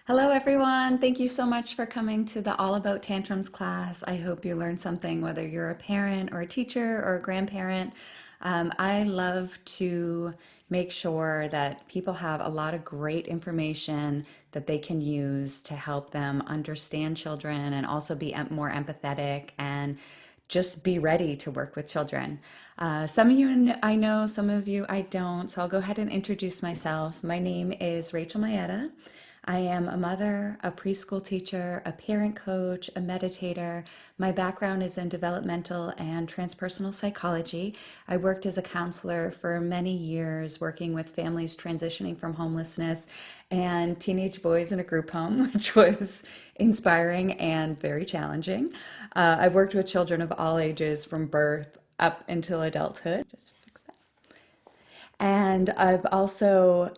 Hello, everyone. Thank you so much for coming to the All About Tantrums class. I hope you learned something, whether you're a parent or a teacher or a grandparent. I love to make sure that people have a lot of great information that they can use to help them understand children and also be more empathetic and just be ready to work with children. Some of you I know, some of you I don't, so I'll go ahead and introduce myself. My name is Rachel Mayetta. I am a mother, a preschool teacher, a parent coach, a meditator. My background is in developmental and transpersonal psychology. I worked as a counselor for many years, working with families transitioning from homelessness and teenage boys in a group home, which was inspiring and very challenging. I've worked with children of all ages from birth up until adulthood. Just fix that. And I've also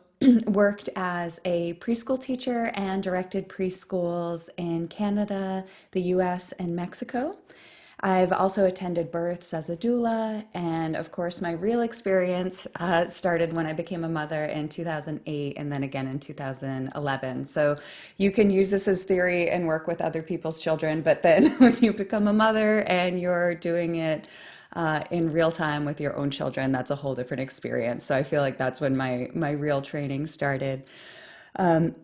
worked as a preschool teacher and directed preschools in Canada, the US, and Mexico. I've also attended births as a doula, and of course, my real experience started when I became a mother in 2008 and then again in 2011. So you can use this as theory and work with other people's children, but then when you become a mother and you're doing it in real time with your own children, that's a whole different experience. So I feel like that's when my real training started. Um,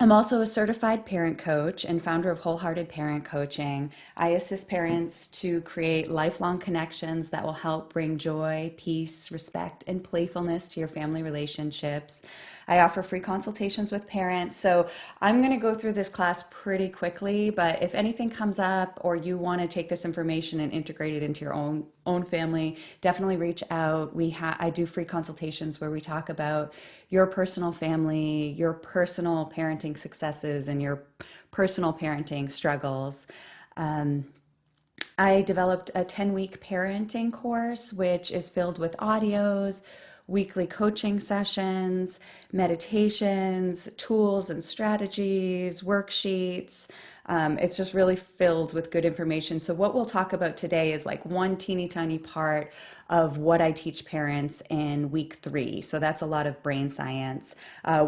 I'm also a certified parent coach and founder of Wholehearted Parent Coaching. I assist parents to create lifelong connections that will help bring joy, peace, respect, and playfulness to your family relationships. I offer free consultations with parents. So I'm going to go through this class pretty quickly, but if anything comes up or you want to take this information and integrate it into your own family, definitely reach out. I do free consultations where we talk about your personal family, your personal parenting successes, and your personal parenting struggles. Um, I developed a 10-week parenting course, which is filled with audios, weekly coaching sessions, meditations, tools and strategies, worksheets. It's just really filled with good information. So, what we'll talk about today is like one teeny tiny part of what I teach parents in week 3. So, that's a lot of brain science.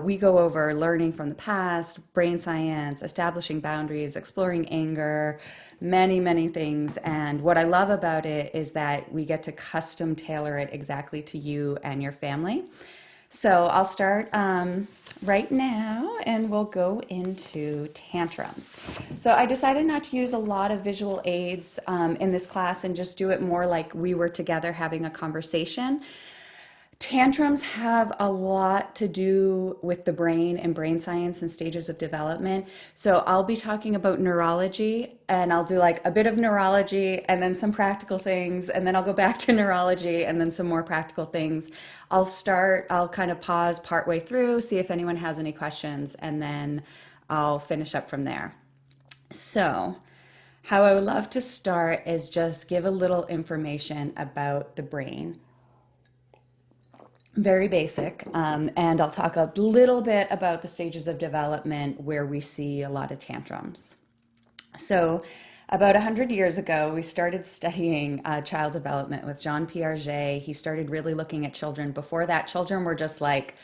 We go over learning from the past, brain science, establishing boundaries, exploring anger, many things. And what I love about it is that we get to custom tailor it exactly to you and your family. So I'll start right now and we'll go into tantrums. So I decided not to use a lot of visual aids in this class and just do it more like we were together having a conversation. Tantrums have a lot to do with the brain and brain science and stages of development. So I'll be talking about neurology and I'll do like a bit of neurology and then some practical things. And then I'll go back to neurology and then some more practical things. I'll kind of pause partway through, see if anyone has any questions, and then I'll finish up from there. So, how I would love to start is just give a little information about the brain, very basic. And I'll talk a little bit about the stages of development where we see a lot of tantrums. So, about 100 years ago, we started studying child development with Jean Piaget. He started really looking at children. Before that, children were just like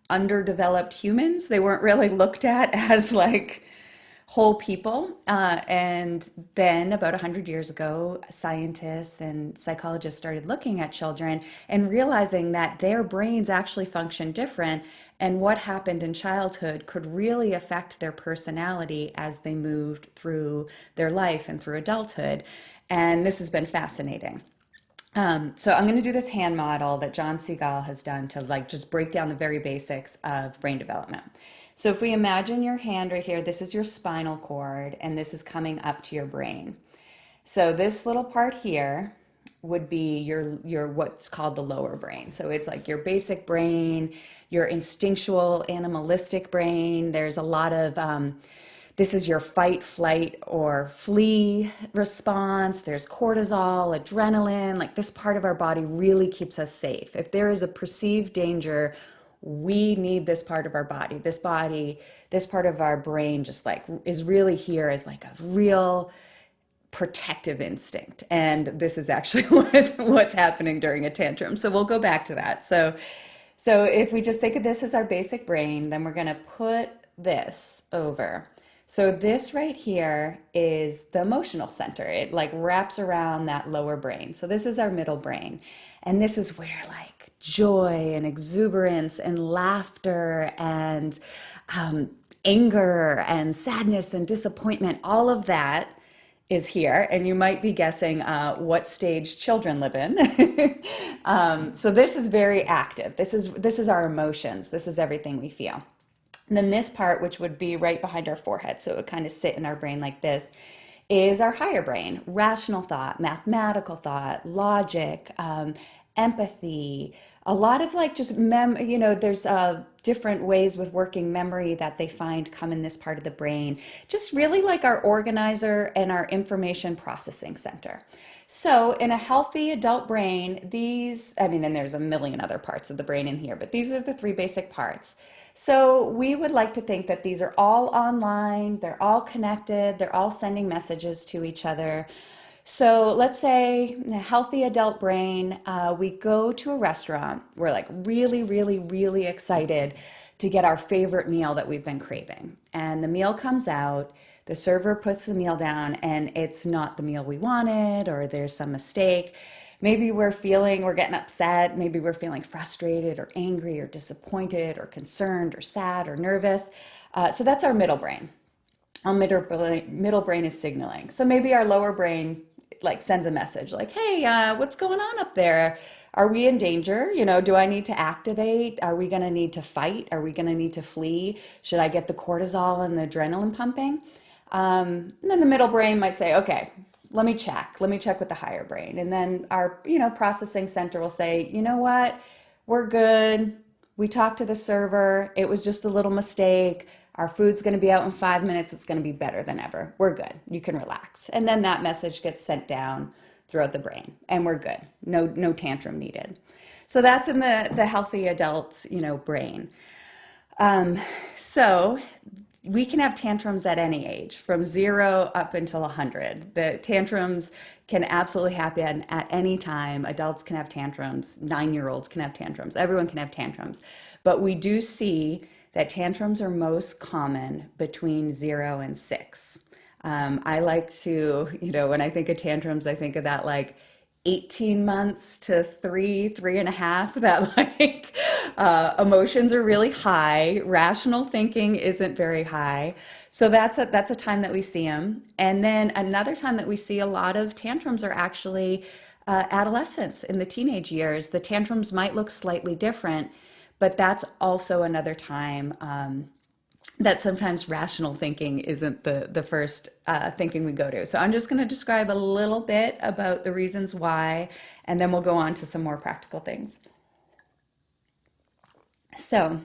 underdeveloped humans. They weren't really looked at as like whole people. And then about 100 years ago, scientists and psychologists started looking at children and realizing that their brains actually function different, and what happened in childhood could really affect their personality as they moved through their life and through adulthood. And this has been fascinating. So I'm going to do this hand model that John Segal has done to like just break down the very basics of brain development. So if we imagine your hand right here, this is your spinal cord, and this is coming up to your brain. So this little part here would be your what's called the lower brain. So it's like your basic brain, your instinctual, animalistic brain. There's a lot of this is your fight, flight, or flee response. There's cortisol, adrenaline. Like this part of our body really keeps us safe. If there is a perceived danger, we need this part of our body. This part of our brain just like is really here as like a real protective instinct. And this is actually what's happening during a tantrum. So we'll go back to that. So if we just think of this as our basic brain, then we're going to put this over. So this right here is the emotional center. It like wraps around that lower brain. So this is our middle brain. And this is where like joy and exuberance and laughter and anger and sadness and disappointment, all of that is here. And you might be guessing what stage children live in. So this is very active. This is our emotions. This is everything we feel. And then this part, which would be right behind our forehead, so it would kind of sit in our brain like this, is our higher brain. Rational thought, mathematical thought, logic, empathy, a lot of like just there's different ways with working memory that they find come in this part of the brain. Just really like our organizer and our information processing center. So in a healthy adult brain, and there's a million other parts of the brain in here, but these are the three basic parts. So we would like to think that these are all online, they're all connected, they're all sending messages to each other. So let's say in a healthy adult brain, we go to a restaurant. We're like really, really, really excited to get our favorite meal that we've been craving. And the meal comes out, the server puts the meal down, and it's not the meal we wanted, or there's some mistake. Maybe we're getting upset. Maybe we're feeling frustrated or angry or disappointed or concerned or sad or nervous. So that's our middle brain. Our middle brain is signaling. So maybe our lower brain like sends a message like, hey, what's going on up there? Are we in danger? Do I need to activate? Are we going to need to fight? Are we going to need to flee? Should I get the cortisol and the adrenaline pumping? And then the middle brain might say, okay, let me check with the higher brain. And then our, processing center will say, you know what, we're good. We talked to the server. It was just a little mistake. Our food's going to be out in 5 minutes. It's going to be better than ever. We're good. You can relax. And then that message gets sent down throughout the brain and we're good. No tantrum needed. So that's in the healthy adult's, brain. So we can have tantrums at any age, from 0 up until 100. The tantrums can absolutely happen at any time. Adults can have tantrums. 9-year-olds can have tantrums. Everyone can have tantrums. But we do see that tantrums are most common between 0 and 6. I like to, when I think of tantrums, I think of that like 18 months to 3.5, that like emotions are really high, rational thinking isn't very high. So that's a time that we see them. And then another time that we see a lot of tantrums are actually adolescents in the teenage years. The tantrums might look slightly different, but that's also another time that sometimes rational thinking isn't the first thinking we go to. So I'm just going to describe a little bit about the reasons why, and then we'll go on to some more practical things. So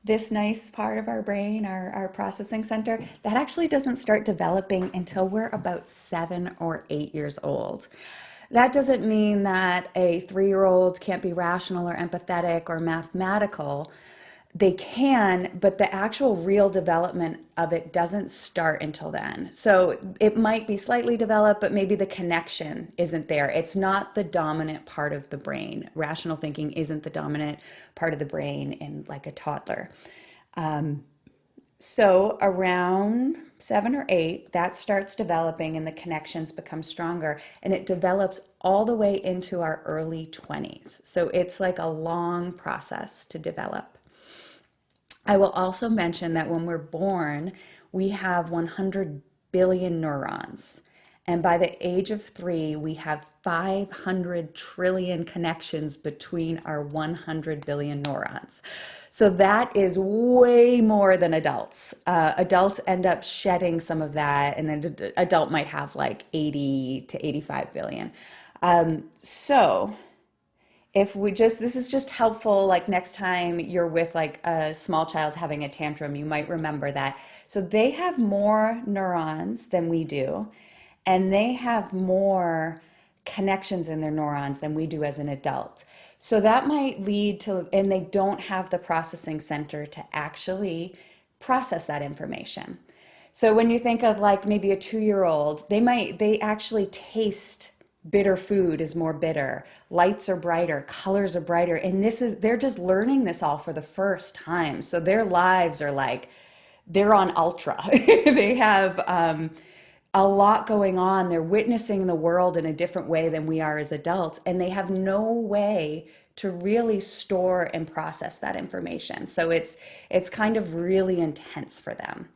this nice part of our brain, our processing center, that actually doesn't start developing until we're about 7 or 8 years old. That doesn't mean that a 3-year-old can't be rational or empathetic or mathematical. They can, but the actual real development of it doesn't start until then. So it might be slightly developed, but maybe the connection isn't there. It's not the dominant part of the brain. Rational thinking isn't the dominant part of the brain in like a toddler. So around 7 or 8, that starts developing and the connections become stronger, and it develops all the way into our early 20s. So it's like a long process to develop. I will also mention that when we're born, we have 100 billion neurons. And by the age of 3, we have 500 trillion connections between our 100 billion neurons. So that is way more than adults. Adults end up shedding some of that, and then the adult might have like 80 to 85 billion. So this is just helpful, like next time you're with like a small child having a tantrum, you might remember that. So they have more neurons than we do, and they have more connections in their neurons than we do as an adult. So that might lead to, and they don't have the processing center to actually process that information. So when you think of like maybe a 2-year-old, they actually taste bitter food is more bitter, lights are brighter, colors are brighter. And they're just learning this all for the first time. So their lives are like, they're on ultra. They have a lot going on. They're witnessing the world in a different way than we are as adults, and they have no way to really store and process that information. So it's kind of really intense for them.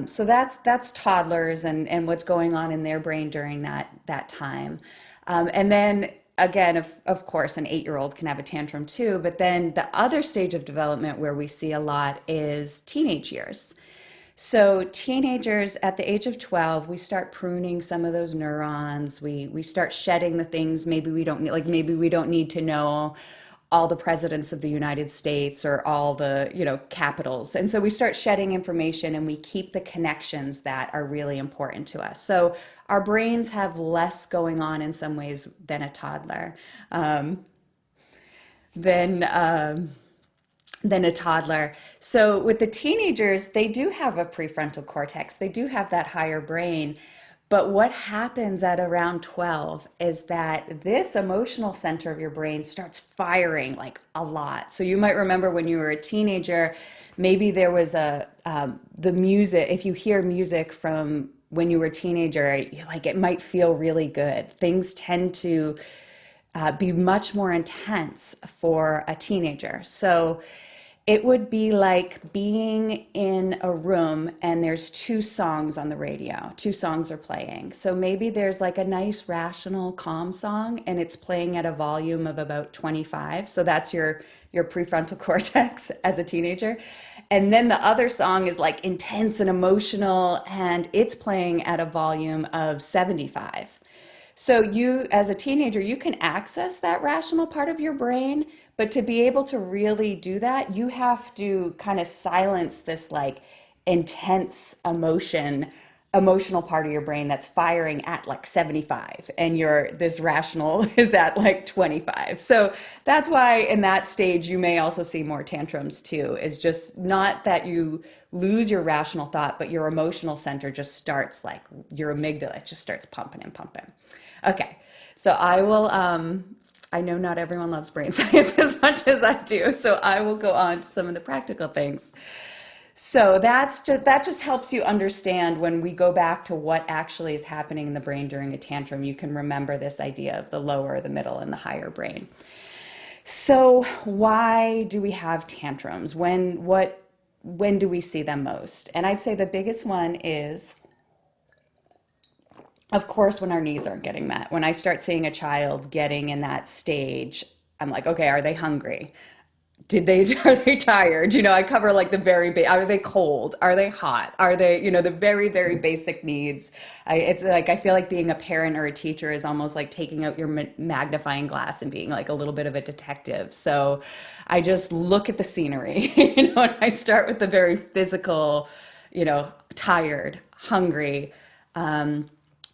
So that's toddlers and what's going on in their brain during that time. And then again, of course, an 8-year-old can have a tantrum too. But then the other stage of development where we see a lot is teenage years. So teenagers at the age of 12, we start pruning some of those neurons. We start shedding the things maybe we don't need, like maybe we don't need to know all the presidents of the United States or all the, capitals. And so we start shedding information and we keep the connections that are really important to us. So our brains have less going on in some ways than a toddler. Then than a toddler. So with the teenagers, they do have a prefrontal cortex. They do have that higher brain. But what happens at around 12 is that this emotional center of your brain starts firing like a lot. So you might remember when you were a teenager, maybe there was the music, if you hear music from when you were a teenager, like it might feel really good. Things tend to be much more intense for a teenager. So it would be like being in a room and there's two songs on the radio, two songs are playing. So maybe there's like a nice, rational, calm song and it's playing at a volume of about 25. So that's your prefrontal cortex as a teenager. And then the other song is like intense and emotional and it's playing at a volume of 75. So you, as a teenager, you can access that rational part of your brain, but to be able to really do that, you have to kind of silence this like intense emotional part of your brain that's firing at like 75 and this rational is at like 25. So that's why in that stage you may also see more tantrums too. Is just not that you lose your rational thought, but your emotional center just starts like your amygdala, it just starts pumping and pumping. Okay, so I know not everyone loves brain science as much as I do, so I will go on to some of the practical things. So that just helps you understand when we go back to what actually is happening in the brain during a tantrum, you can remember this idea of the lower, the middle, and the higher brain. So why do we have tantrums? When do we see them most? And I'd say the biggest one is, of course, when our needs aren't getting met. When I start seeing a child getting in that stage, I'm like, okay, are they hungry? Are they tired? I cover like are they cold? Are they hot? Are they, the very, very basic needs. It's like, I feel like being a parent or a teacher is almost like taking out your magnifying glass and being like a little bit of a detective. So I just look at the scenery, and I start with the very physical, tired, hungry,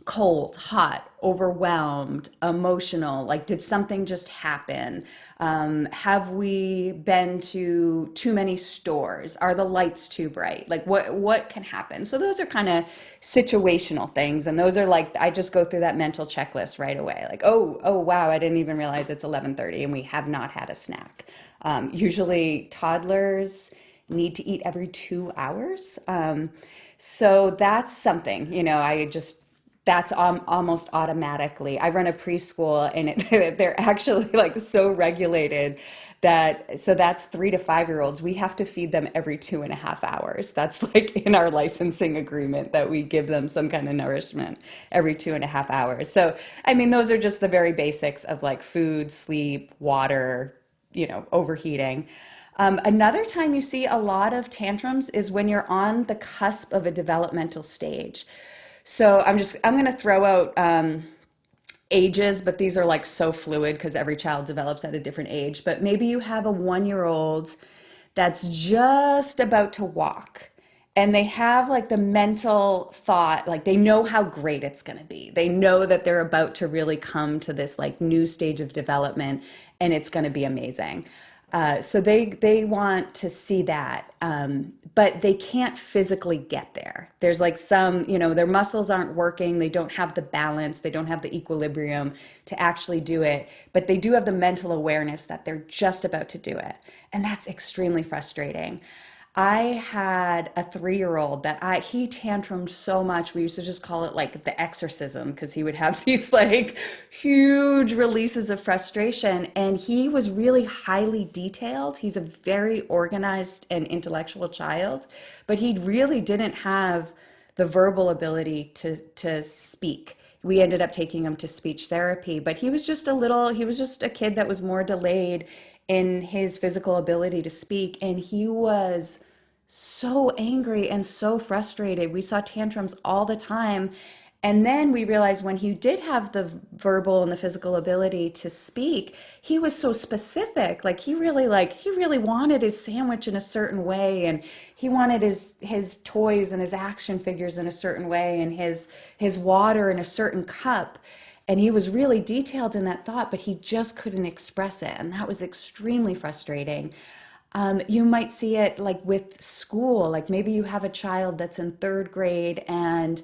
cold, hot, overwhelmed, emotional, like did something just happen? Have we been to too many stores? Are the lights too bright? Like what can happen? So those are kind of situational things, and those are like, I just go through that mental checklist right away. Like, oh wow, I didn't even realize it's 11:30 and we have not had a snack. Usually toddlers need to eat every 2 hours. So that's something, that's almost automatically. I run a preschool and they're actually like so regulated so that's 3 to 5 year olds. We have to feed them every 2.5 hours. That's like in our licensing agreement that we give them some kind of nourishment every 2.5 hours. So, I mean, those are just the very basics of like food, sleep, water, overheating. Another time you see a lot of tantrums is when you're on the cusp of a developmental stage. So I'm going to throw out ages, but these are like so fluid because every child develops at a different age. But maybe you have a 1-year-old that's just about to walk and they have like the mental thought, like they know how great it's going to be. They know that they're about to really come to this like new stage of development and it's going to be amazing. So they want to see that, but they can't physically get there. There's like some, their muscles aren't working. They don't have the balance. They don't have the equilibrium to actually do it. But they do have the mental awareness that they're just about to do it, and that's extremely frustrating. I had a 3-year-old that he tantrumed so much. We used to just call it like the exorcism because he would have these like huge releases of frustration. And he was really highly detailed. He's a very organized and intellectual child, but he really didn't have the verbal ability to speak. We ended up taking him to speech therapy, but he was just a kid that was more delayed in his physical ability to speak. And he was so angry and so frustrated. We saw tantrums all the time. And then we realized when he did have the verbal and the physical ability to speak, he was so specific. He really wanted his sandwich in a certain way, and he wanted his toys and his action figures in a certain way, and his water in a certain cup. And he was really detailed in that thought, but he just couldn't express it. And that was extremely frustrating. You might see it like with school, like maybe you have a child that's in 3rd grade and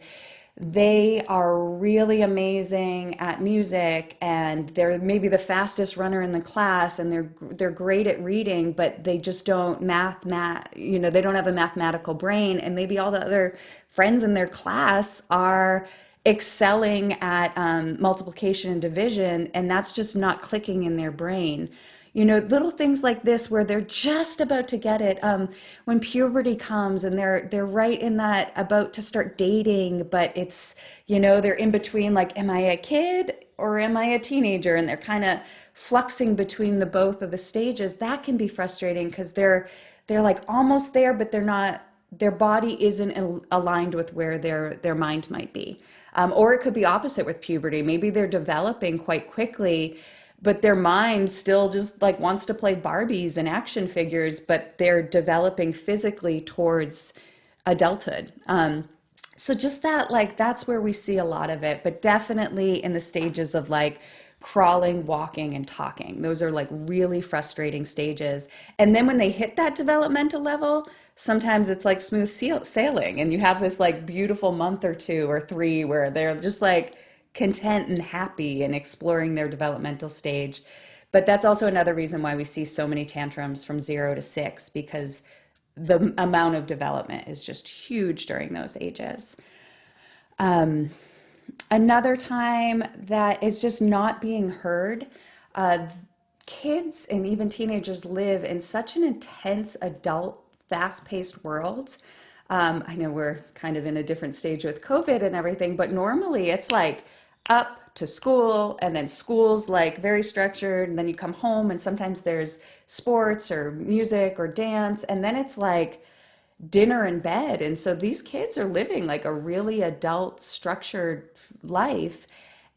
they are really amazing at music, and they're maybe the fastest runner in the class, and they're great at reading, but they just don't they don't have a mathematical brain. And maybe all the other friends in their class are excelling at multiplication and division, and that's just not clicking in their brain. Little things like this where they're just about to get it. When puberty comes and they're right in that about to start dating, but it's, they're in between, like, am I a kid or am I a teenager? And they're kind of fluxing between the both of the stages. That can be frustrating because they're like almost there, but they're not. Their body isn't aligned with where their mind might be. Or it could be opposite with puberty. Maybe they're developing quite quickly, but their mind still just like wants to play Barbies and action figures, but they're developing physically towards adulthood. So just that, like, that's where we see a lot of it, but definitely in the stages of like crawling, walking, and talking. Those are like really frustrating stages. And then when they hit that developmental level, sometimes it's like smooth sailing, and you have this like beautiful month or 2 or 3 where they're just like content and happy and exploring their developmental stage. But that's also another reason why we see so many tantrums from 0 to 6, because the amount of development is just huge during those ages. Another time that is just not being heard. Uh, Kids and even teenagers live in such an intense adult, fast-paced world. I know we're kind of in a different stage with COVID and everything, but normally it's like up to school, and then school's like very structured, and then you come home and sometimes there's sports or music or dance, and then it's like dinner and bed. And so these kids are living like a really adult structured life.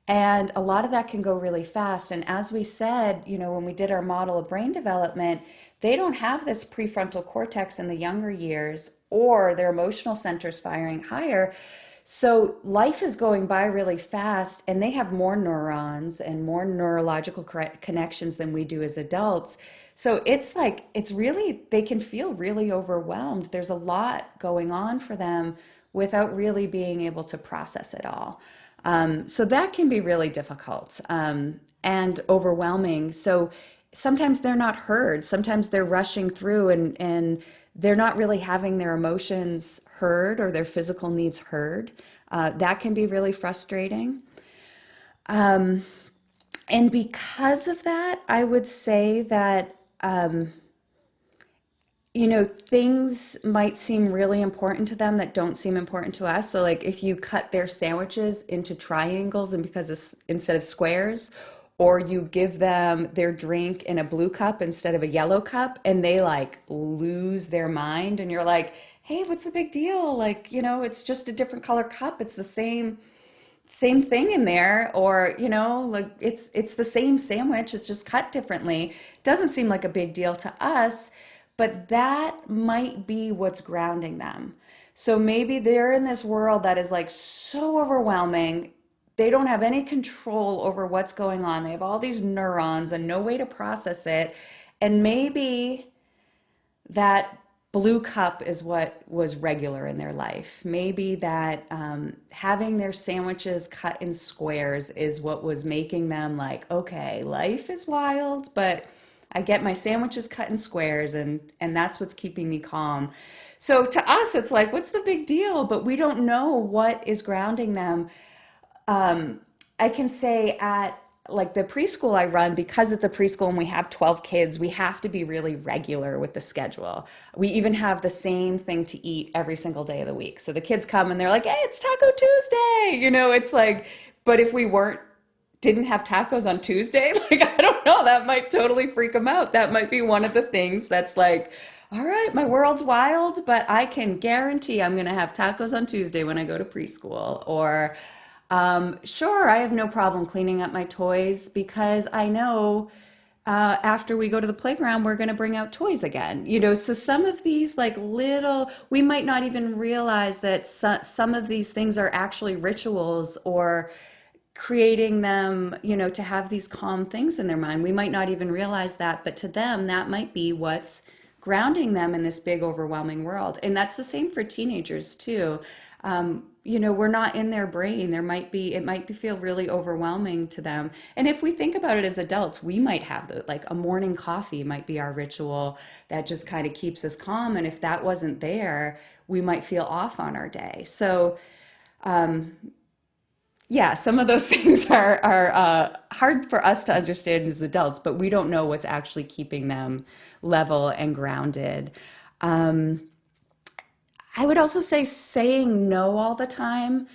And a lot of that can go really fast. And as we said, when we did our model of brain development, they don't have this prefrontal cortex in the younger years, or their emotional centers firing higher. So life is going by really fast, and they have more neurons and more neurological connections than we do as adults. So it's like, they can feel really overwhelmed. There's a lot going on for them without really being able to process it all. So that can be really difficult, and overwhelming. So sometimes they're not heard. Sometimes they're rushing through, and they're not really having their emotions heard or their physical needs heard. That can be really frustrating. Um, and because of that, I would say that things might seem really important to them that don't seem important to us. So, like, if you cut their sandwiches into triangles and because it's instead of squares, or you give them their drink in a blue cup instead of a yellow cup, and they like lose their mind, and you're like, hey, what's the big deal? Like, it's just a different color cup. It's the same thing in there, or like it's the same sandwich, it's just cut differently. Doesn't seem like a big deal to us, but that might be what's grounding them. So maybe they're in this world that is like so overwhelming, they don't have any control over what's going on, they have all these neurons and no way to process it, And maybe that blue cup is what was regular in their life. Maybe that having their sandwiches cut in squares is what was making them like, okay, life is wild, but I get my sandwiches cut in squares, and that's what's keeping me calm. So to us, it's like, what's the big deal? But we don't know what is grounding them. I can say at like the preschool I run, because it's a preschool and we have 12 kids, we have to be really regular with the schedule. We even have the same thing to eat every single day of the week. So the kids come and they're like, hey, it's Taco Tuesday. It's like, but if we didn't have tacos on Tuesday, like, I don't know, that might totally freak them out. That might be one of the things that's like, all right, my world's wild, but I can guarantee I'm going to have tacos on Tuesday when I go to preschool. Or, sure, I have no problem cleaning up my toys because I know after we go to the playground, we're going to bring out toys again. So some of these, like little, we might not even realize that some of these things are actually rituals or creating them, to have these calm things in their mind. We might not even realize that, but to them, that might be what's grounding them in this big, overwhelming world. And that's the same for teenagers too. We're not in their brain. It might be feel really overwhelming to them. And if we think about it as adults, we might have like a morning coffee might be our ritual that just kind of keeps us calm. And if that wasn't there, we might feel off on our day. So, yeah, some of those things are hard for us to understand as adults, but we don't know what's actually keeping them level and grounded. Um, I would also say saying no all the time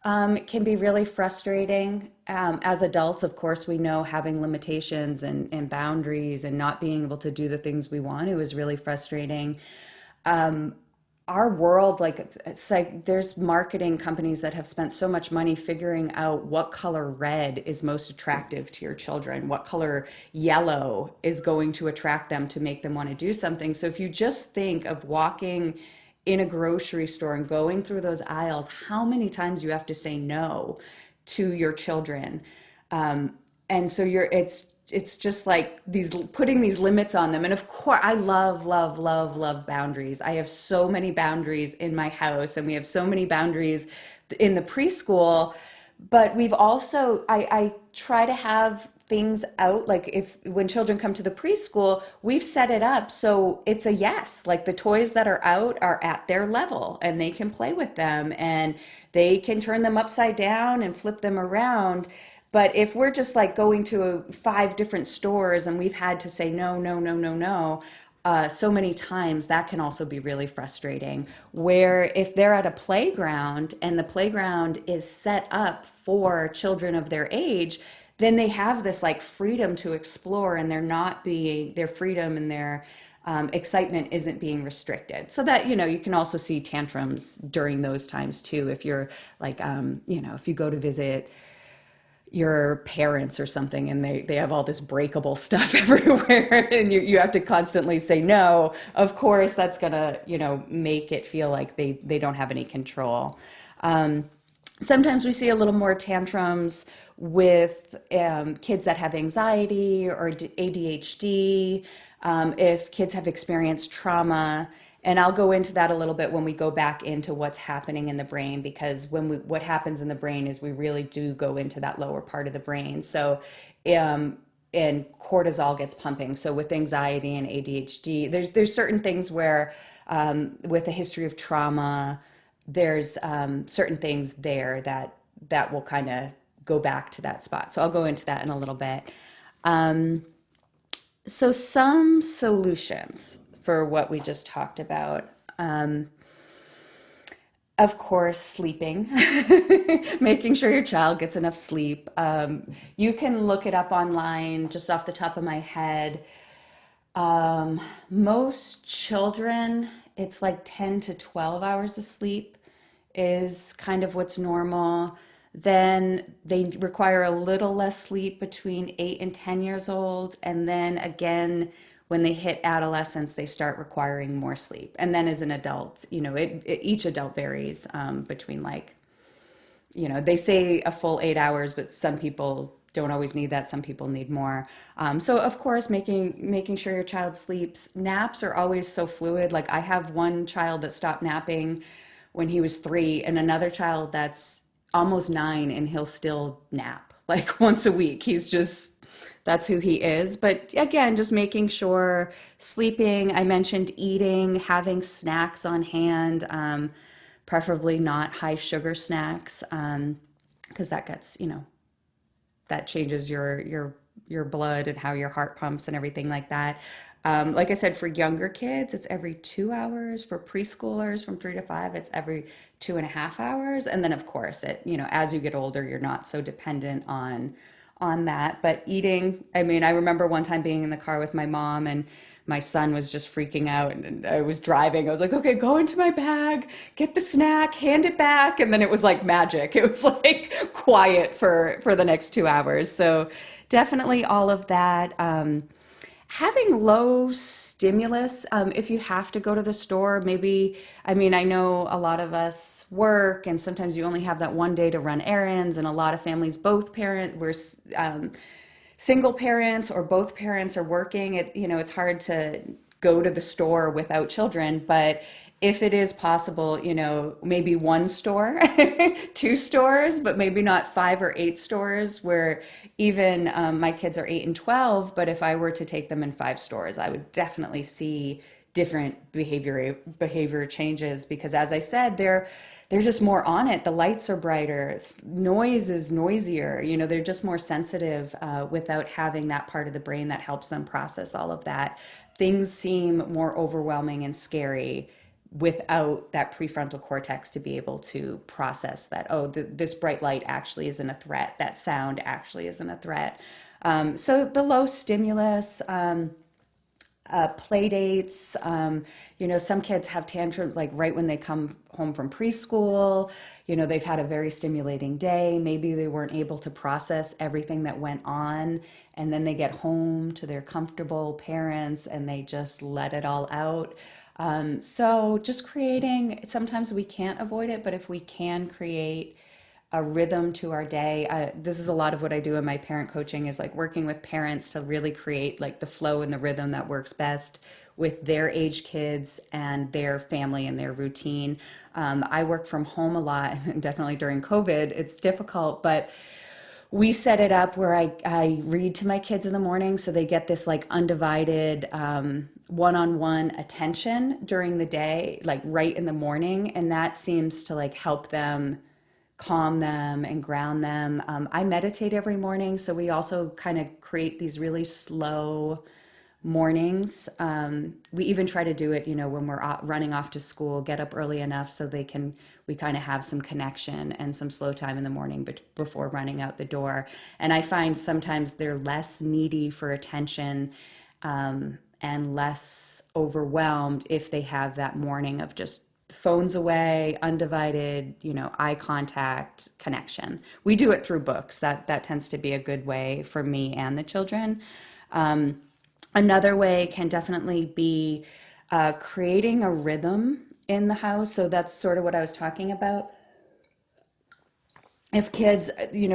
can be really frustrating. As adults, of course, we know having limitations and boundaries and not being able to do the things we want to is really frustrating. Our world, like, it's like there's marketing companies that have spent so much money figuring out what color red is most attractive to your children, what color yellow is going to attract them to make them want to do something. So if you just think of walking in a grocery store and going through those aisles, how many times you have to say no to your children. And so it's just like these putting these limits on them. And of course, I love, love, love, love boundaries. I have so many boundaries in my house, and we have so many boundaries in the preschool. But we've also, I try to have things out, like if when children come to the preschool, we've set it up so it's a yes. Like the toys that are out are at their level and they can play with them and they can turn them upside down and flip them around. But if we're just like going to five different stores and we've had to say no, no, no, no, no, so many times, that can also be really frustrating. Where if they're at a playground and the playground is set up for children of their age, then they have this like freedom to explore, and they're not being, their freedom and their excitement isn't being restricted. So that, you can also see tantrums during those times too. If you're like, if you go to visit your parents or something and they have all this breakable stuff everywhere and you have to constantly say no, of course that's gonna, make it feel like they don't have any control. Sometimes we see a little more tantrums with kids that have anxiety or ADHD, if kids have experienced trauma. And I'll go into that a little bit when we go back into what's happening in the brain, because what happens in the brain is we really do go into that lower part of the brain. So, and cortisol gets pumping. So with anxiety and ADHD, there's certain things where, with a history of trauma, there's certain things there that will kind of go back to that spot. So I'll go into that in a little bit. So some solutions for what we just talked about. Of course, sleeping, making sure your child gets enough sleep. You can look it up online just off the top of my head. Most children, it's like 10 to 12 hours of sleep is kind of what's normal. Then they require a little less sleep between 8 and 10 years old. And then again, when they hit adolescence, they start requiring more sleep. And then as an adult, each adult varies between like, they say a full 8 hours, but some people don't always need that. Some people need more. So of course, making sure your child sleeps. Naps are always so fluid. Like I have one child that stopped napping when he was 3, and another child that's almost 9, and he'll still nap like once a week. He's just that's who he is. But again, just making sure sleeping. I mentioned eating, having snacks on hand. Preferably not high sugar snacks, because that gets, that changes your blood and how your heart pumps and everything like that. Like I said, for younger kids, it's every 2 hours. For preschoolers from 3 to 5, it's every 2.5 hours. And then, of course, as you get older, you're not so dependent on that. But eating, I mean, I remember one time being in the car with my mom, and my son was just freaking out, and I was driving. I was like, okay, go into my bag, get the snack, hand it back. And then it was like magic. It was like quiet for the next 2 hours. So definitely all of that. Having low stimulus, if you have to go to the store, maybe, I mean, I know a lot of us work, and sometimes you only have that one day to run errands, and a lot of families, we're single parents or both parents are working. It's hard to go to the store without children, but if it is possible, maybe one store, 2 stores, but maybe not 5 or 8 stores, where even my kids are 8 and 12. But if I were to take them in 5 stores, I would definitely see different behavior changes, because as I said, they're just more on it. The lights are brighter, noise is noisier. They're just more sensitive, without having that part of the brain that helps them process all of that. Things seem more overwhelming and scary without that prefrontal cortex to be able to process that, oh, this bright light actually isn't a threat, that sound actually isn't a threat. So the low stimulus, play dates. Some kids have tantrums like right when they come home from preschool. They've had a very stimulating day. Maybe they weren't able to process everything that went on. And then they get home to their comfortable parents and they just let it all out. So just creating, sometimes we can't avoid it, but if we can create a rhythm to our day. This is a lot of what I do in my parent coaching, is like working with parents to really create like the flow and the rhythm that works best with their age kids and their family and their routine. I work from home a lot, and definitely during COVID, it's difficult, but we set it up where I read to my kids in the morning, so they get this like undivided one-on-one attention during the day, like right in the morning. And that seems to like help them calm them and ground them. I meditate every morning, so we also kind of create these really slow mornings. We even try to do it, when we're running off to school, get up early enough so we kind of have some connection and some slow time in the morning before running out the door. And I find sometimes they're less needy for attention, and less overwhelmed if they have that morning of just phones away, undivided, eye contact, connection. We do it through books. That tends to be a good way for me and the children. Another way can definitely be creating a rhythm in the house. So that's sort of what I was talking about. If kids,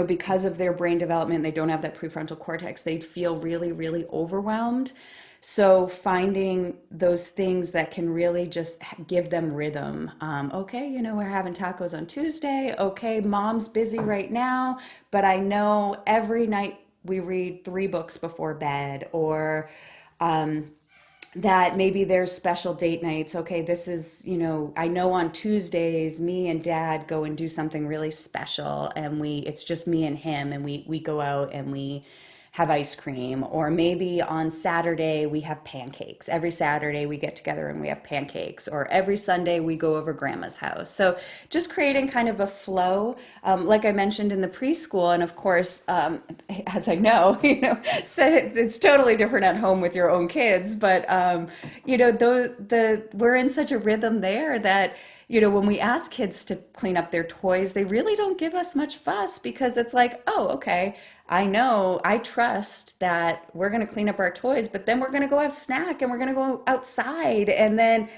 because of their brain development, they don't have that prefrontal cortex, they feel really, really overwhelmed. So finding those things that can really just give them rhythm. Okay, we're having tacos on Tuesday. Okay, mom's busy right now, but I know every night we read 3 books before bed, or that maybe there's special date nights. Okay, this is, I know on Tuesdays, me and dad go and do something really special, and it's just me and him, and we go out and we have ice cream. Or maybe on Saturday we have pancakes. Every Saturday we get together and we have pancakes. Or every Sunday we go over grandma's house. So just creating kind of a flow, like I mentioned in the preschool. And of course, as I know, so it's totally different at home with your own kids. But we're in such a rhythm there that when we ask kids to clean up their toys, they really don't give us much fuss, because it's like, oh, okay, I know, I trust that we're going to clean up our toys, but then we're going to go have snack, and we're going to go outside, and then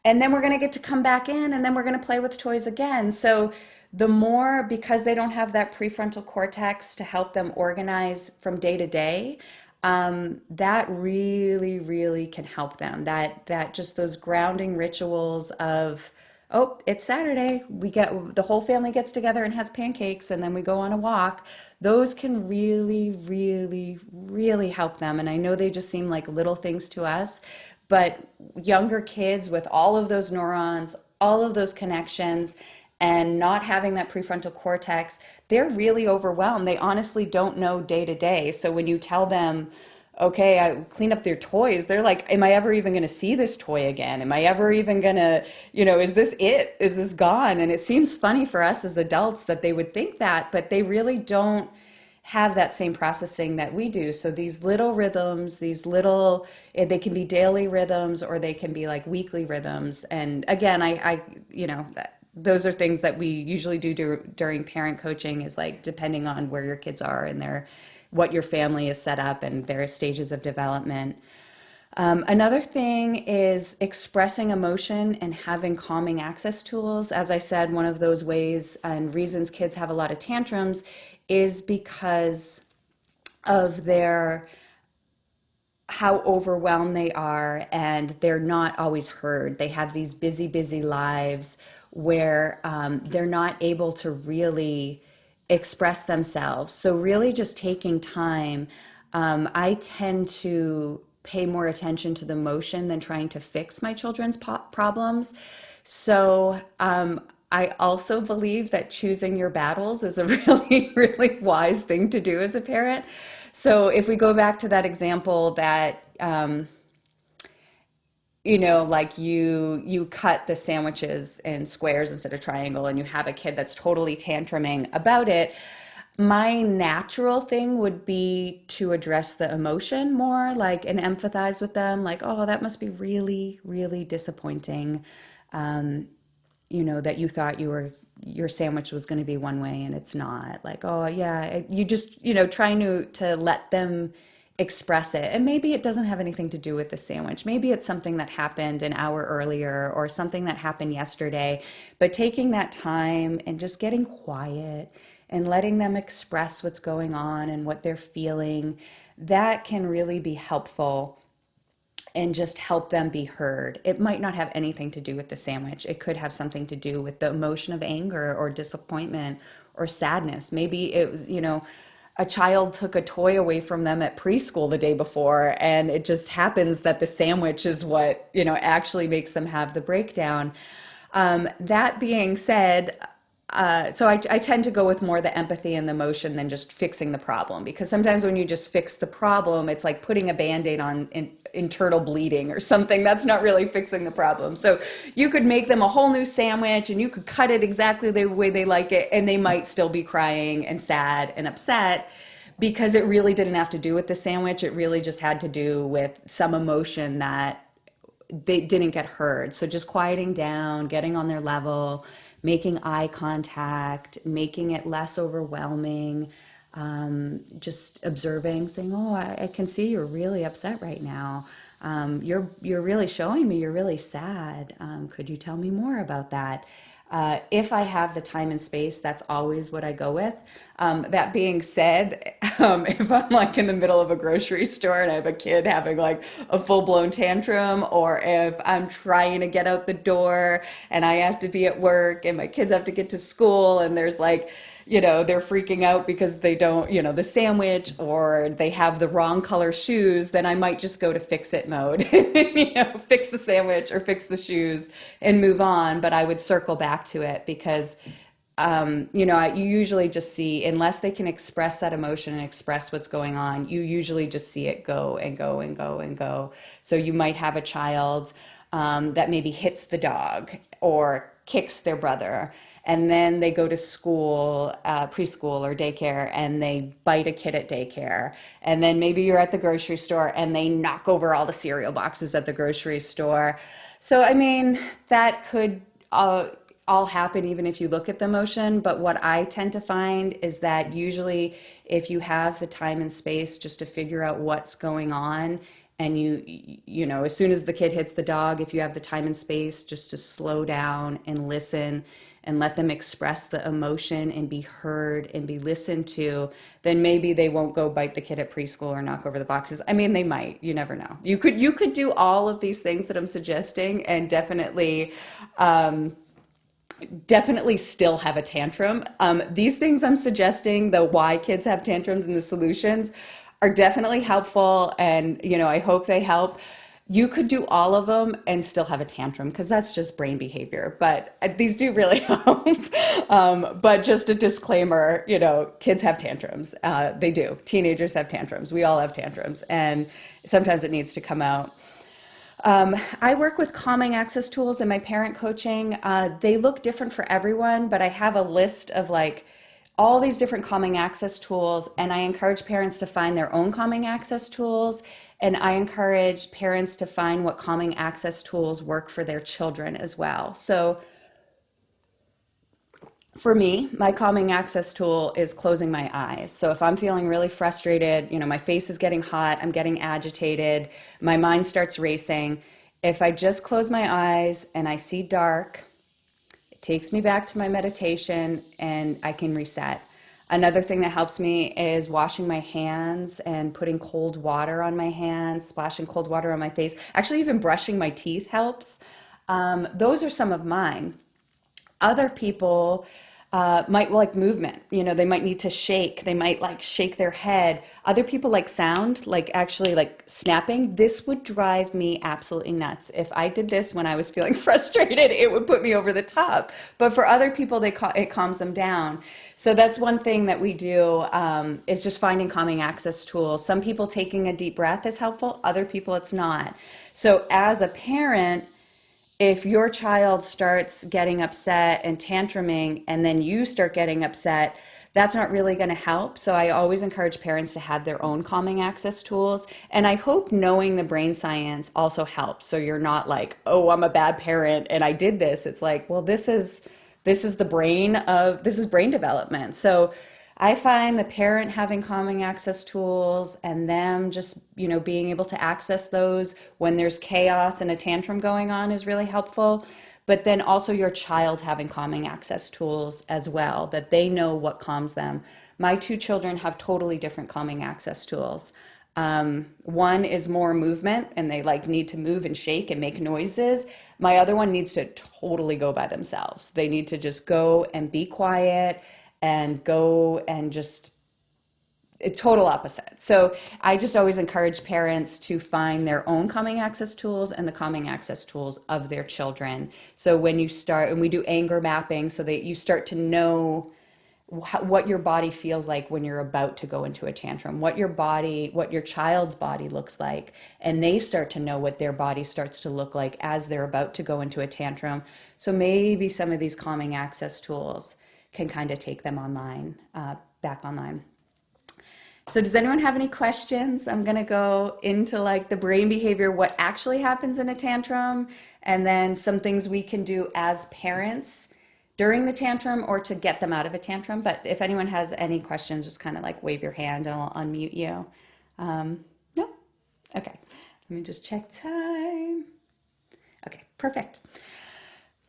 we're going to get to come back in, and then we're going to play with toys again. So the more, because they don't have that prefrontal cortex to help them organize from day to day, that really, really can help them. That just those grounding rituals of, oh, it's Saturday, we get the whole family gets together and has pancakes, and then we go on a walk. Those can really, really, really help them. And I know they just seem like little things to us, but younger kids with all of those neurons, all of those connections, and not having that prefrontal cortex, they're really overwhelmed. They honestly don't know day to day. So when you tell them, okay, I clean up their toys, they're like, am I ever even going to see this toy again? Am I ever even going to, is this it? Is this gone? And it seems funny for us as adults that they would think that, but they really don't have that same processing that we do. So these little rhythms, they can be daily rhythms or they can be like weekly rhythms. And again, those are things that we usually do during parent coaching, is like depending on where your kids are and what your family is set up and their stages of development. Another thing is expressing emotion and having calming access tools. As I said, one of those ways and reasons kids have a lot of tantrums is because of how overwhelmed they are, and they're not always heard. They have these busy, busy lives where they're not able to really express themselves. So really just taking time. I tend to pay more attention to the motion than trying to fix my children's problems. So I also believe that choosing your battles is a really, really wise thing to do as a parent. So if we go back to that example that like you cut the sandwiches in squares instead of triangle, and you have a kid that's totally tantruming about it, my natural thing would be to address the emotion more, like, and empathize with them, like, oh, that must be really, really disappointing, that you thought your sandwich was going to be one way and it's not. Like, oh yeah, you just, trying to let them express it. And maybe it doesn't have anything to do with the sandwich. Maybe it's something that happened an hour earlier or something that happened yesterday. But taking that time and just getting quiet and letting them express what's going on and what they're feeling, that can really be helpful and just help them be heard. It might not have anything to do with the sandwich. It could have something to do with the emotion of anger or disappointment or sadness. Maybe it was, a child took a toy away from them at preschool the day before, and it just happens that the sandwich is what, actually makes them have the breakdown. That being said, so I tend to go with more the empathy and the emotion than just fixing the problem, because sometimes when you just fix the problem, it's like putting a Band-Aid on internal bleeding or something. That's not really fixing the problem. So you could make them a whole new sandwich and you could cut it exactly the way they like it, and they might still be crying and sad and upset because it really didn't have to do with the sandwich. It really just had to do with some emotion that they didn't get heard. So just quieting down, getting on their level, making eye contact, making it less overwhelming, just observing, saying, "Oh, I can see you're really upset right now. You're really showing me you're really sad. Could you tell me more about that?" If I have the time and space, that's always what I go with. That being said, if I'm like in the middle of a grocery store and I have a kid having like a full-blown tantrum, or if I'm trying to get out the door and I have to be at work and my kids have to get to school and there's like, they're freaking out because they don't, the sandwich, or they have the wrong color shoes, then I might just go to fix it mode, fix the sandwich or fix the shoes and move on. But I would circle back to it because, you usually just see, unless they can express that emotion and express what's going on, you usually just see it go and go and go and go. So you might have a child that maybe hits the dog or kicks their brother, and then they go to school, preschool or daycare, and they bite a kid at daycare. And then maybe you're at the grocery store and they knock over all the cereal boxes at the grocery store. So, I mean, that could all happen even if you look at the emotion. But what I tend to find is that usually if you have the time and space just to figure out what's going on and as soon as the kid hits the dog, if you have the time and space just to slow down and listen and let them express the emotion and be heard and be listened to, then maybe they won't go bite the kid at preschool or knock over the boxes. I mean, they might, you never know. You could do all of these things that I'm suggesting and definitely still have a tantrum. These things I'm suggesting, the why kids have tantrums and the solutions, are definitely helpful. And, I hope they help. You could do all of them and still have a tantrum because that's just brain behavior. But these do really help. But just a disclaimer, kids have tantrums. They do. Teenagers have tantrums. We all have tantrums. And sometimes it needs to come out. I work with calming access tools in my parent coaching. They look different for everyone, but I have a list of like all these different calming access tools, and I encourage parents to find their own calming access tools, and I encourage parents to find what calming access tools work for their children as well. So for me, my calming access tool is closing my eyes. So if I'm feeling really frustrated, my face is getting hot, I'm getting agitated, my mind starts racing. If I just close my eyes and I see dark, it takes me back to my meditation and I can reset. Another thing that helps me is washing my hands and putting cold water on my hands, splashing cold water on my face. Actually, even brushing my teeth helps. Those are some of mine. Other people might like movement. They might need to shake. They might like shake their head. Other people like sound, like actually like snapping. This would drive me absolutely nuts. If I did this when I was feeling frustrated, it would put me over the top. But for other people, it calms them down. So that's one thing that we do, is just finding calming access tools. Some people taking a deep breath is helpful. Other people, it's not. So as a parent, if your child starts getting upset and tantruming and then you start getting upset, that's not really going to help. So I always encourage parents to have their own calming access tools. And I hope knowing the brain science also helps. So you're not like, oh, I'm a bad parent and I did this. It's like, well, this is brain development. So I find the parent having calming access tools and them just, being able to access those when there's chaos and a tantrum going on is really helpful. But then also your child having calming access tools as well, that they know what calms them. My two children have totally different calming access tools. One is more movement and they like need to move and shake and make noises. My other one needs to totally go by themselves. They need to just go and be quiet and go and just total opposite. So I just always encourage parents to find their own calming access tools and the calming access tools of their children. So when you start, and we do anger mapping so that you start to know what your body feels like when you're about to go into a tantrum, what your child's body looks like, and they start to know what their body starts to look like as they're about to go into a tantrum. So maybe some of these calming access tools can kind of take them back online. So does anyone have any questions? I'm going to go into like the brain behavior, what actually happens in a tantrum, and then some things we can do as parents during the tantrum or to get them out of a tantrum. But if anyone has any questions, just kind of like wave your hand and I'll unmute you. No? Okay. Let me just check time. Okay, perfect.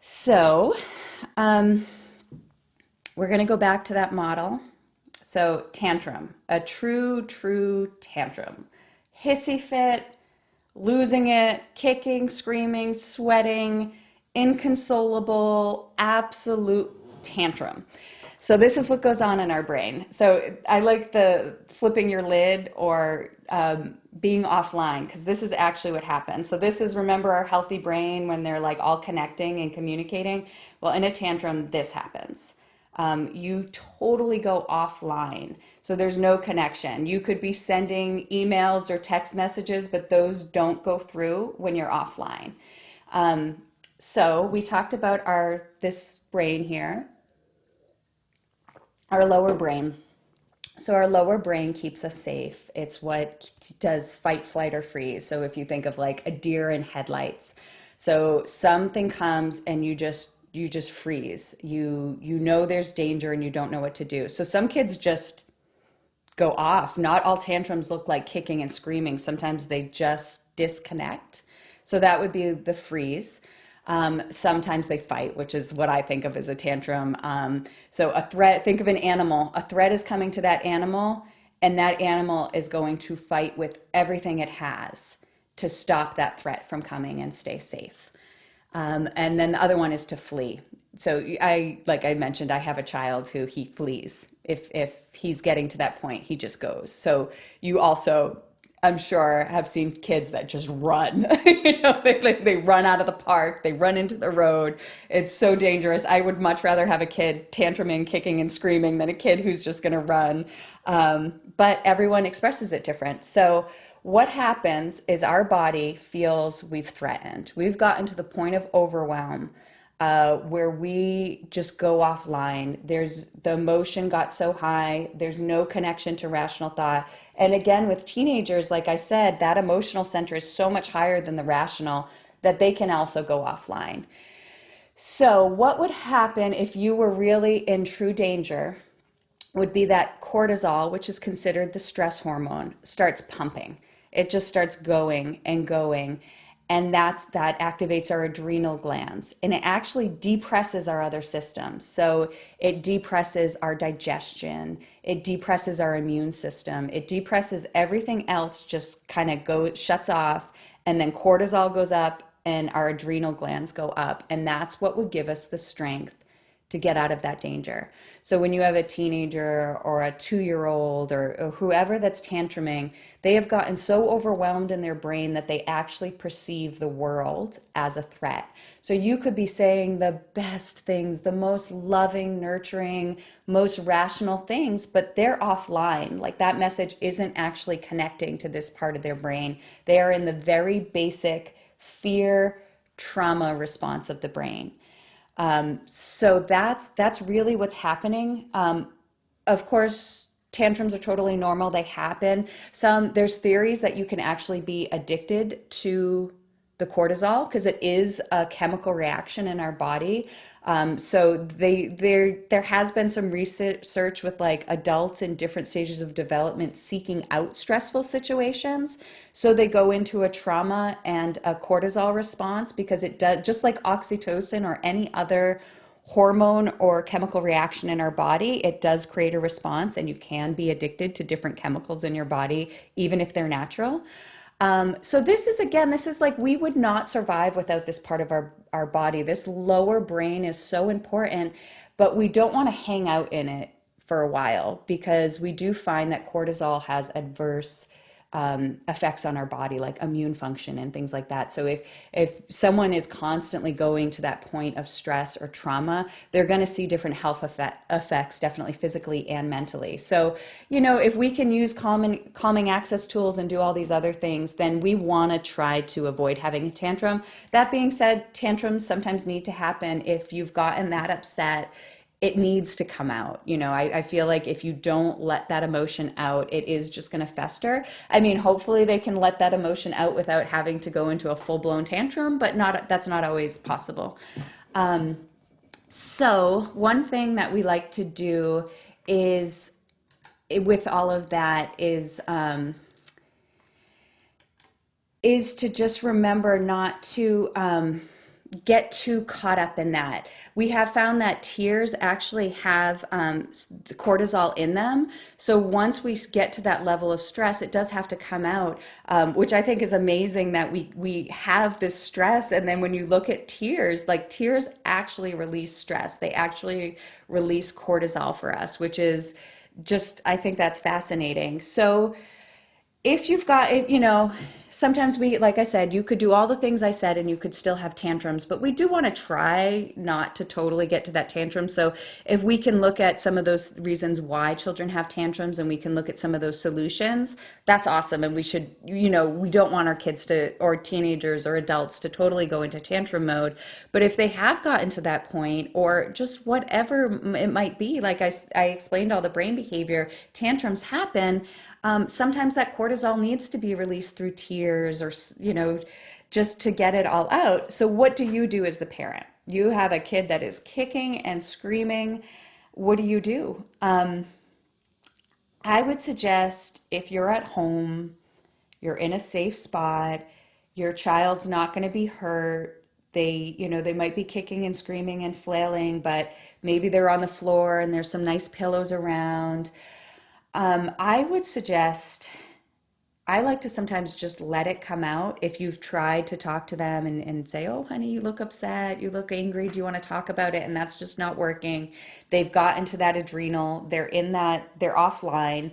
So we're going to go back to that model. So tantrum, a true tantrum. Hissy fit, losing it, kicking, screaming, sweating, inconsolable, absolute tantrum. So this is what goes on in our brain. So I like the flipping your lid or being offline, because this is actually what happens. So this is, remember our healthy brain when they're like all connecting and communicating? Well, in a tantrum, this happens. You totally go offline. So there's no connection. You could be sending emails or text messages, but those don't go through when you're offline. So we talked about this brain here, our lower brain. So our lower brain keeps us safe. It's what does fight, flight, or freeze. So if you think of like a deer in headlights, so something comes and you just freeze. You know there's danger and you don't know what to do. So some kids just go off. Not all tantrums look like kicking and screaming. Sometimes they just disconnect. So that would be the freeze. Sometimes they fight, which is what I think of as a tantrum. So a threat, think of an animal. A threat is coming to that animal, and that animal is going to fight with everything it has to stop that threat from coming and stay safe. And then the other one is to flee. So like I mentioned, I have a child who he flees. If he's getting to that point, he just goes. So you also, I'm sure, have seen kids that just run. They run out of the park, they run into the road. It's so dangerous. I would much rather have a kid tantruming, kicking, and screaming than a kid who's just going to run. But everyone expresses it different. So what happens is our body feels we've threatened. We've gotten to the point of overwhelm where we just go offline. The emotion got so high, there's no connection to rational thought. And again, with teenagers, like I said, that emotional center is so much higher than the rational that they can also go offline. So, what would happen if you were really in true danger would be that cortisol, which is considered the stress hormone, starts pumping. It just starts going and going. And that activates our adrenal glands. And it actually depresses our other systems. So it depresses our digestion. It depresses our immune system. It depresses everything else, just kind of shuts off. And then cortisol goes up and our adrenal glands go up. And that's what would give us the strength to get out of that danger. So when you have a teenager or a 2-year-old or whoever that's tantruming, they have gotten so overwhelmed in their brain that they actually perceive the world as a threat. So you could be saying the best things, the most loving, nurturing, most rational things, but they're offline. Like that message isn't actually connecting to this part of their brain. They are in the very basic fear, trauma response of the brain. So that's really what's happening. Of course, tantrums are totally normal. They happen. There's theories that you can actually be addicted to the cortisol because it is a chemical reaction in our body. So there has been some research with like adults in different stages of development seeking out stressful situations. So they go into a trauma and a cortisol response because it does, just like oxytocin or any other hormone or chemical reaction in our body, it does create a response, and you can be addicted to different chemicals in your body, even if they're natural. So this is like we would not survive without this part of our body. This lower brain is so important, but we don't want to hang out in it for a while because we do find that cortisol has adverse effects on our body, like immune function and things like that. So if someone is constantly going to that point of stress or trauma, they're going to see different health effects, definitely physically and mentally. So, if we can use calming access tools and do all these other things, then we want to try to avoid having a tantrum. That being said, tantrums sometimes need to happen. If you've gotten that upset, it needs to come out. I feel like if you don't let that emotion out, it is just going to fester. I mean, hopefully they can let that emotion out without having to go into a full-blown tantrum, but that's not always possible. So one thing that we like to do is, with all of that, is to just remember not to get too caught up in that. We have found that tears actually have the cortisol in them. So once we get to that level of stress, it does have to come out, which I think is amazing that we have this stress. And then when you look at tears, like tears actually release stress. They actually release cortisol for us, which is just, I think that's fascinating. So if you've got, sometimes like I said, you could do all the things I said and you could still have tantrums, but we do want to try not to totally get to that tantrum. So if we can look at some of those reasons why children have tantrums and we can look at some of those solutions, that's awesome. And we should, we don't want our kids to, or teenagers or adults to totally go into tantrum mode. But if they have gotten to that point, or just whatever it might be, like I explained all the brain behavior, tantrums happen. Sometimes that cortisol needs to be released through tears or, just to get it all out. So what do you do as the parent? You have a kid that is kicking and screaming. What do you do? I would suggest if you're at home, you're in a safe spot, your child's not going to be hurt. They might be kicking and screaming and flailing, but maybe they're on the floor and there's some nice pillows around. I would suggest I like to sometimes just let it come out. If you've tried to talk to them and say, oh, honey, you look upset, you look angry, do you want to talk about it? And that's just not working. They've gotten to that adrenal, they're offline.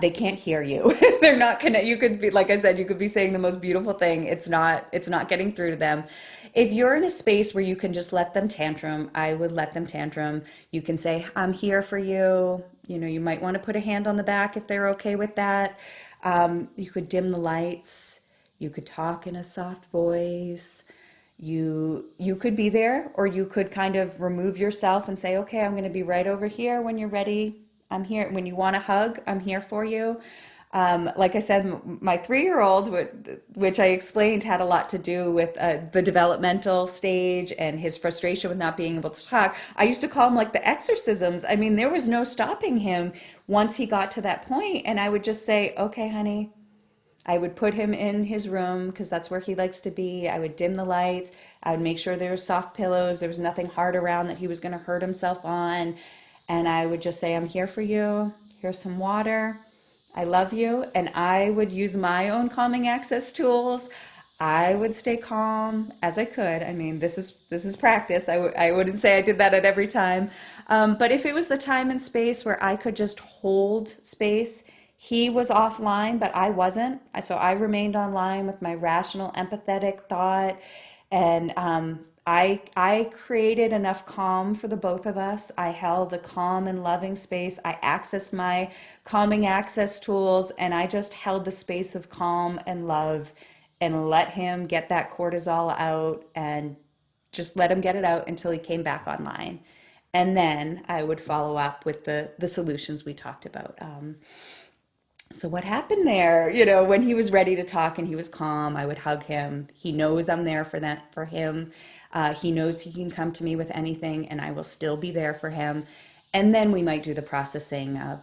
They can't hear you. They're not connect. You could be, like I said, you could be saying the most beautiful thing. It's not getting through to them. If you're in a space where you can just let them tantrum, I would let them tantrum. You can say, I'm here for you. You might want to put a hand on the back if they're okay with that. You could dim the lights. You could talk in a soft voice. You could be there, or you could kind of remove yourself and say, okay, I'm going to be right over here when you're ready. I'm here. When you want a hug, I'm here for you. Like I said, my 3-year-old, which I explained had a lot to do with the developmental stage and his frustration with not being able to talk. I used to call him like the exorcisms. I mean, there was no stopping him once he got to that point, and I would just say, okay, honey. I would put him in his room because that's where he likes to be. I would dim the lights. I would make sure there were soft pillows. There was nothing hard around that he was going to hurt himself on. And I would just say, I'm here for you. Here's some water. I love you. And I would use my own calming access tools. I would stay calm as I could. I mean, this is practice. I wouldn't say I did that at every time. But if it was the time and space where I could just hold space, he was offline, but I wasn't. So I remained online with my rational, empathetic thought, and I created enough calm for the both of us. I held a calm and loving space. I accessed my calming access tools, and I just held the space of calm and love, and let him get that cortisol out, and just let him get it out until he came back online. And then I would follow up with the solutions we talked about. So what happened there? When he was ready to talk and he was calm, I would hug him. He knows I'm there for him. He knows he can come to me with anything, and I will still be there for him. And then we might do the processing of,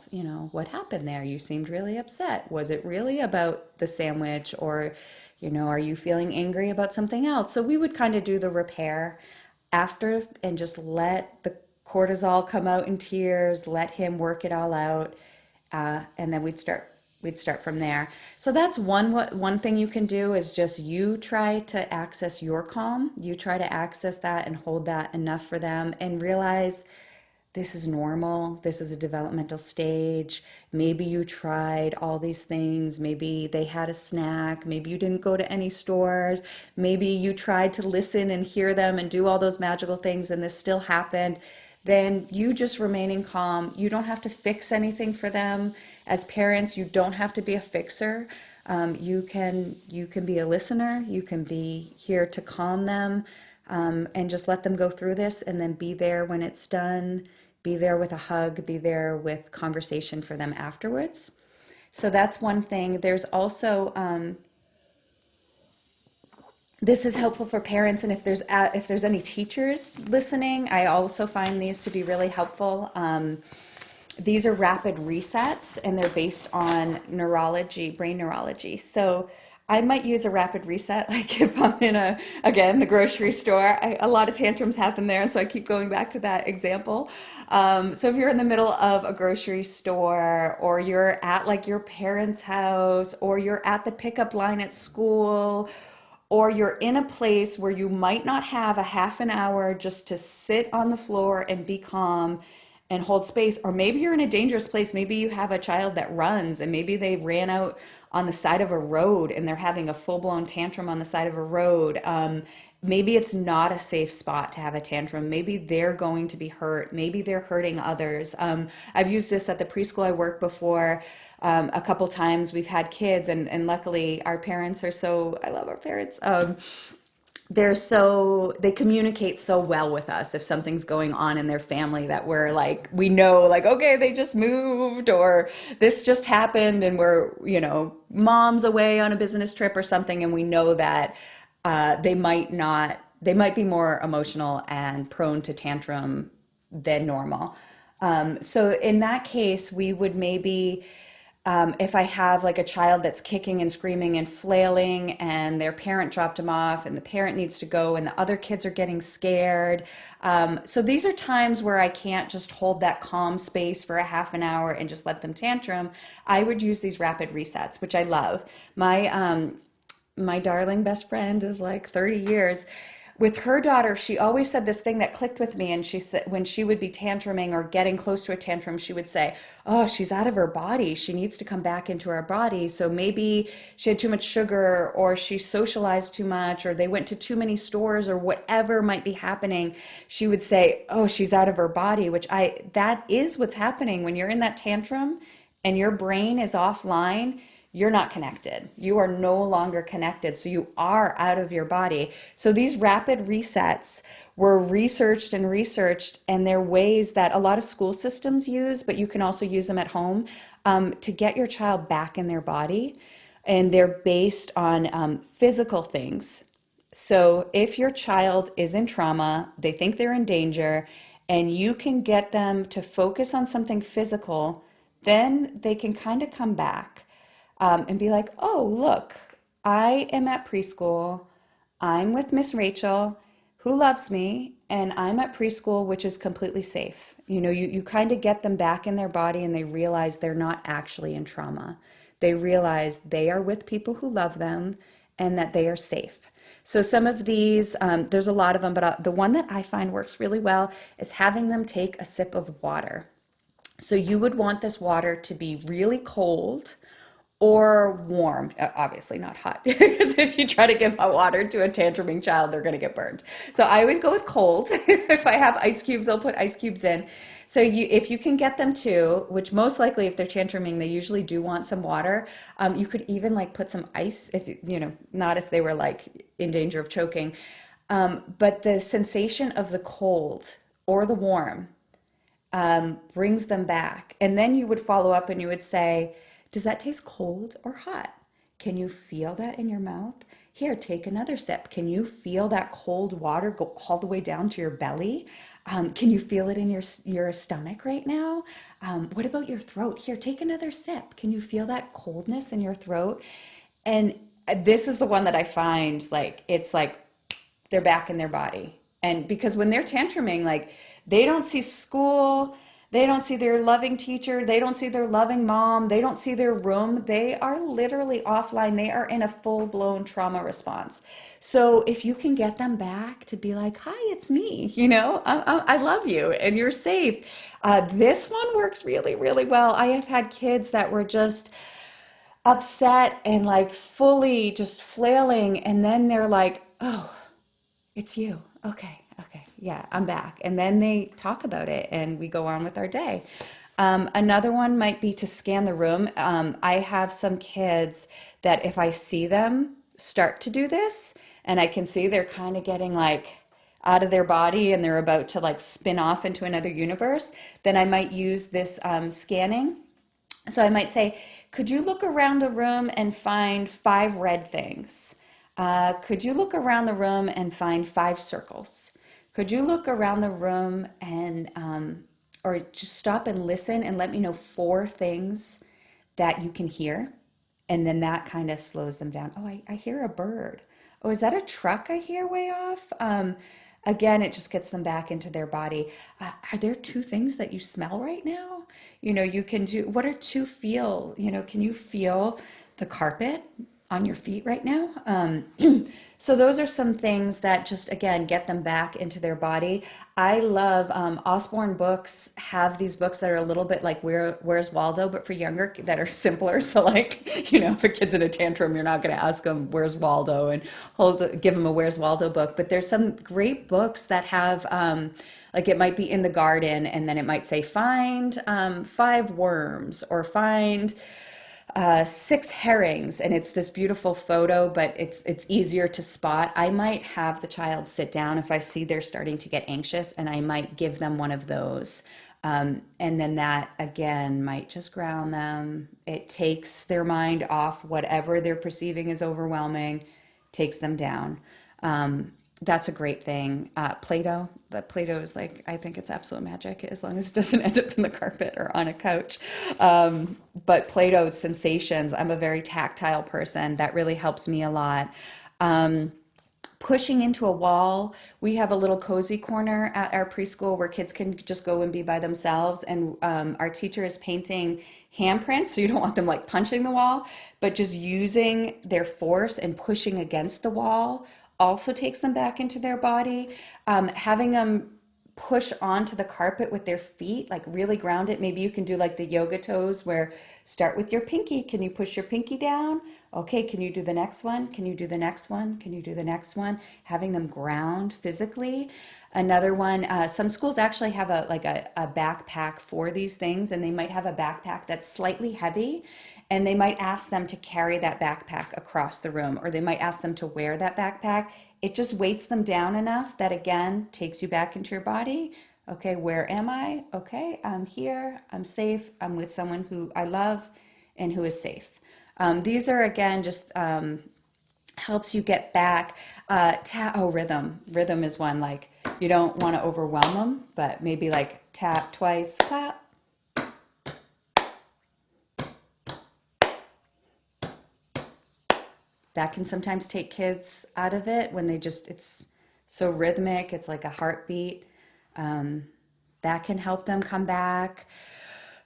what happened there? You seemed really upset. Was it really about the sandwich, or, are you feeling angry about something else? So we would kind of do the repair after and just let the cortisol come out in tears, let him work it all out, and then we'd start from there. So that's one thing you can do is just you try to access your calm. You try to access that and hold that enough for them, and realize this is normal. This is a developmental stage. Maybe you tried all these things. Maybe they had a snack. Maybe you didn't go to any stores. Maybe you tried to listen and hear them and do all those magical things, and this still happened. Then you just remaining calm. You don't have to fix anything for them. As parents, you don't have to be a fixer. You can be a listener. You can be here to calm them, and just let them go through this, and then be there when it's done. Be there with a hug. Be there with conversation for them afterwards. So that's one thing. There's also this is helpful for parents, and if there's any teachers listening, I also find these to be really helpful. These are rapid resets, and they're based on neurology, brain neurology. So I might use a rapid reset, like if I'm in again, the grocery store. A lot of tantrums happen there, so I keep going back to that example. So if you're in the middle of a grocery store, or you're at like your parents' house, or you're at the pickup line at school, or you're in a place where you might not have a half an hour just to sit on the floor and be calm and hold space, or maybe you're in a dangerous place. Maybe you have a child that runs, and maybe they ran out on the side of a road and they're having a full-blown tantrum on the side of a road. Maybe it's not a safe spot to have a tantrum. Maybe they're going to be hurt. Maybe they're hurting others. I've used this at the preschool I worked before. A couple times we've had kids, and luckily our parents are so, I love our parents. They communicate so well with us if something's going on in their family, that we're like, we know, like, okay, they just moved, or this just happened, and we're, mom's away on a business trip or something, and we know that they might be more emotional and prone to tantrum than normal. So in that case, we would maybe, if I have like a child that's kicking and screaming and flailing and their parent dropped them off and the parent needs to go and the other kids are getting scared. So these are times where I can't just hold that calm space for a half an hour and just let them tantrum. I would use these rapid resets, which I love. My darling best friend of like 30 years, with her daughter, she always said this thing that clicked with me. And she said, when she would be tantruming or getting close to a tantrum, she would say, "Oh, she's out of her body. She needs to come back into her body." So maybe she had too much sugar, or she socialized too much, or they went to too many stores, or whatever might be happening. She would say, "Oh, she's out of her body," that is what's happening when you're in that tantrum and your brain is offline. You're not connected. You are no longer connected. So you are out of your body. So these rapid resets were researched, and they're ways that a lot of school systems use, but you can also use them at home to get your child back in their body. And they're based on physical things. So if your child is in trauma, they think they're in danger, and you can get them to focus on something physical, then they can kind of come back and be like, "Oh, look, I am at preschool. I'm with Miss Rachel, who loves me, and I'm at preschool, which is completely safe." You kind of get them back in their body and they realize they're not actually in trauma. They realize they are with people who love them and that they are safe. So some of these, there's a lot of them, but the one that I find works really well is having them take a sip of water. So you would want this water to be really cold or warm, obviously not hot, because if you try to give hot water to a tantruming child, they're going to get burned. So I always go with cold. If I have ice cubes, I'll put ice cubes in. So if you can get them to, which most likely if they're tantruming, they usually do want some water. You could even like put some ice, if not if they were like in danger of choking. But the sensation of the cold or the warm brings them back. And then you would follow up and you would say, "Does that taste cold or hot? Can you feel that in your mouth? Here, take another sip. Can you feel that cold water go all the way down to your belly? Can you feel it in your stomach right now? What about your throat? Here, take another sip. Can you feel that coldness in your throat?" And this is the one that I find like it's like they're back in their body. And because when they're tantruming, like they don't see school, they don't see their loving teacher, they don't see their loving mom, they don't see their room. They are literally offline. They are in a full blown trauma response. So if you can get them back to be like, "Hi, it's me, I love you and you're safe." This one works really, really well. I have had kids that were just upset and like fully just flailing, and then they're like, "Oh, it's you. Okay, okay, yeah, I'm back." And then they talk about it and we go on with our day. Another one might be to scan the room. I have some kids that if I see them start to do this and I can see they're kind of getting like out of their body and they're about to like spin off into another universe, then I might use this scanning. So I might say, "Could you look around the room and find 5 red things? Could you look around the room and find 5 circles? Could you look around the room and, or just stop and listen and let me know 4 things that you can hear?" And then that kind of slows them down. "Oh, I hear a bird. Oh, is that a truck I hear way off?" Again, it just gets them back into their body. Are there 2 things that you smell right now? You can do, what are 2 feel? Can you feel the carpet on your feet right now? So those are some things that just, again, get them back into their body. I love Osborne books have these books that are a little bit like Where's Waldo, but for younger that are simpler. So like, if a kid's in a tantrum, you're not going to ask them where's Waldo and give them a Where's Waldo book. But there's some great books that have like it might be in the garden and then it might say find 5 worms or find 6 herrings, and it's this beautiful photo, but it's easier to spot. I might have the child sit down if I see they're starting to get anxious, and I might give them one of those. And then that again might just ground them. It takes their mind off whatever they're perceiving as overwhelming, takes them down. That's a great thing. Play-Doh. The Play-Doh is like, I think it's absolute magic as long as it doesn't end up in the carpet or on a couch. But Play-Doh sensations, I'm a very tactile person. That really helps me a lot. Um, Pushing into a wall. We have a little cozy corner at our preschool where kids can just go and be by themselves. And our teacher is painting handprints, so you don't want them like punching the wall, but just using their force and pushing against the wall also takes them back into their body. Having them push onto the carpet with their feet, like really ground it. Maybe you can do like the yoga toes where start with your pinky. Can you push your pinky down? Okay, can you do the next one? Can you do the next one? Can you do the next one? Having them ground physically. Another one, some schools actually have a backpack for these things, and they might have a backpack that's slightly heavy, and they might ask them to carry that backpack across the room, or they might ask them to wear that backpack. It just weights them down enough that again takes you back into your body. Okay, where am I? Okay, I'm here, I'm safe, I'm with someone who I love and who is safe. These are again just helps you get back. Rhythm. Rhythm is one, like you don't want to overwhelm them, but maybe like tap twice, clap. That can sometimes take kids out of it when it's so rhythmic, it's like a heartbeat. Um, that can help them come back.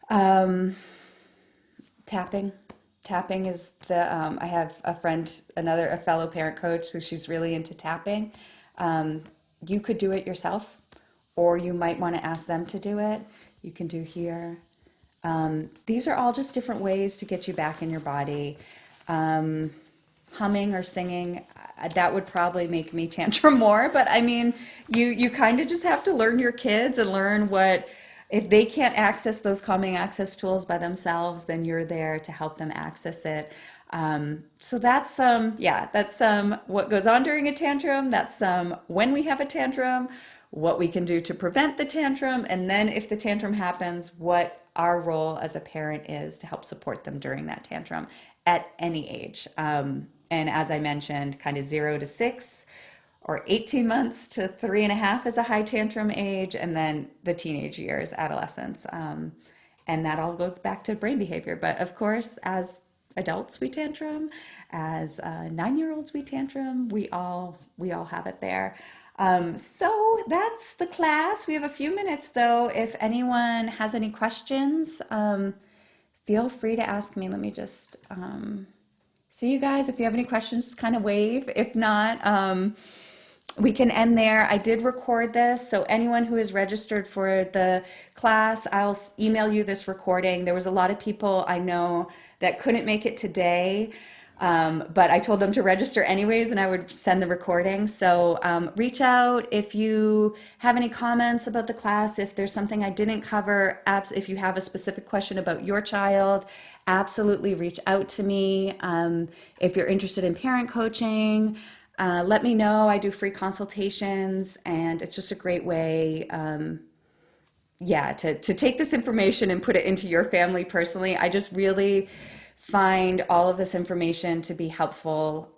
Um, Tapping. Tapping is I have a friend, a fellow parent coach, so she's really into tapping. You could do it yourself, or you might want to ask them to do it. You can do here. These are all just different ways to get you back in your body. Humming or singing, that would probably make me tantrum more, but I mean, you kind of just have to learn your kids and learn what, if they can't access those calming access tools by themselves, then you're there to help them access it. So that's what goes on during a tantrum. That's when we have a tantrum, what we can do to prevent the tantrum, and then if the tantrum happens, what our role as a parent is to help support them during that tantrum at any age. And as I mentioned, kind of 0 to 6 or 18 months to 3.5 is a high tantrum age, and then the teenage years, adolescence. And that all goes back to brain behavior. But of course, as adults, we tantrum. As 9-year-olds, we tantrum. We all have it there. So that's the class. We have a few minutes though. If anyone has any questions, feel free to ask me. Let me just see you guys. If you have any questions, just kind of wave. If not, we can end there. I did record this, so anyone who is registered for the class, I'll email you this recording. There was a lot of people I know that couldn't make it today, but I told them to register anyways, and I would send the recording. So reach out if you have any comments about the class, if there's something I didn't cover, if you have a specific question about your child, absolutely reach out to me. If you're interested in parent coaching, let me know. I do free consultations, and it's just a great way, to take this information and put it into your family personally. I just really find all of this information to be helpful,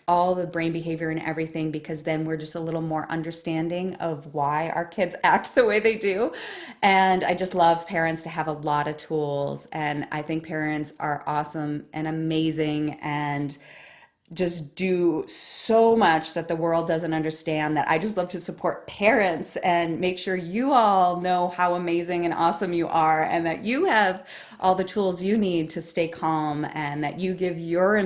all the brain behavior and everything, because then we're just a little more understanding of why our kids act the way they do. And I just love parents to have a lot of tools. And I think parents are awesome and amazing and just do so much that the world doesn't understand, that I just love to support parents and make sure you all know how amazing and awesome you are, and that you have all the tools you need to stay calm, and that you're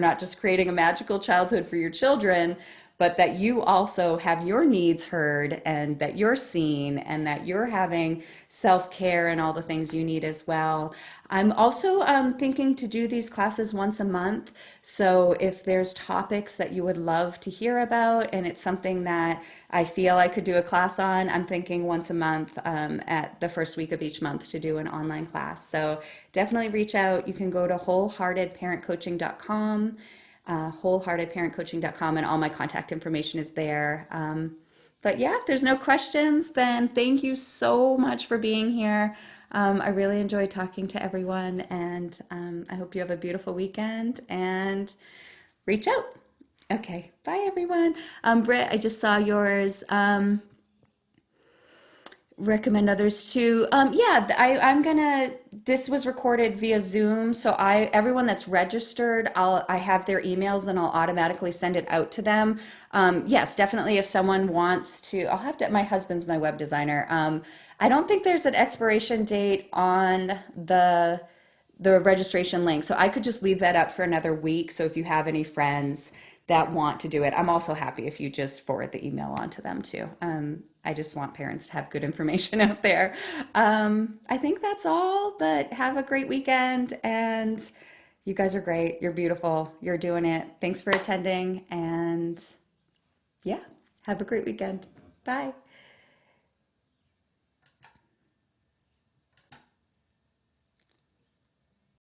not just creating a magical childhood for your children, but that you also have your needs heard, and that you're seen, and that you're having self-care and all the things you need as well. I'm also thinking to do these classes once a month. So if there's topics that you would love to hear about, and it's something that I feel I could do a class on, I'm thinking once a month at the first week of each month to do an online class. So definitely reach out. You can go to wholeheartedparentcoaching.com. Wholeheartedparentcoaching.com, and all my contact information is there. But yeah, if there's no questions, then thank you so much for being here. I really enjoyed talking to everyone, and I hope you have a beautiful weekend, and reach out. Okay. Bye, everyone. Britt, I just saw yours. Recommend others too. Yeah, I'm gonna. This was recorded via Zoom, so everyone that's registered, I have their emails and I'll automatically send it out to them. Yes, definitely. If someone wants to, I'll have to. My husband's my web designer. I don't think there's an expiration date on the registration link. So I could just leave that up for another week. So if you have any friends that want to do it, I'm also happy if you just forward the email on to them too. I just want parents to have good information out there. I think that's all, but have a great weekend. And you guys are great. You're beautiful. You're doing it. Thanks for attending. And yeah, have a great weekend. Bye.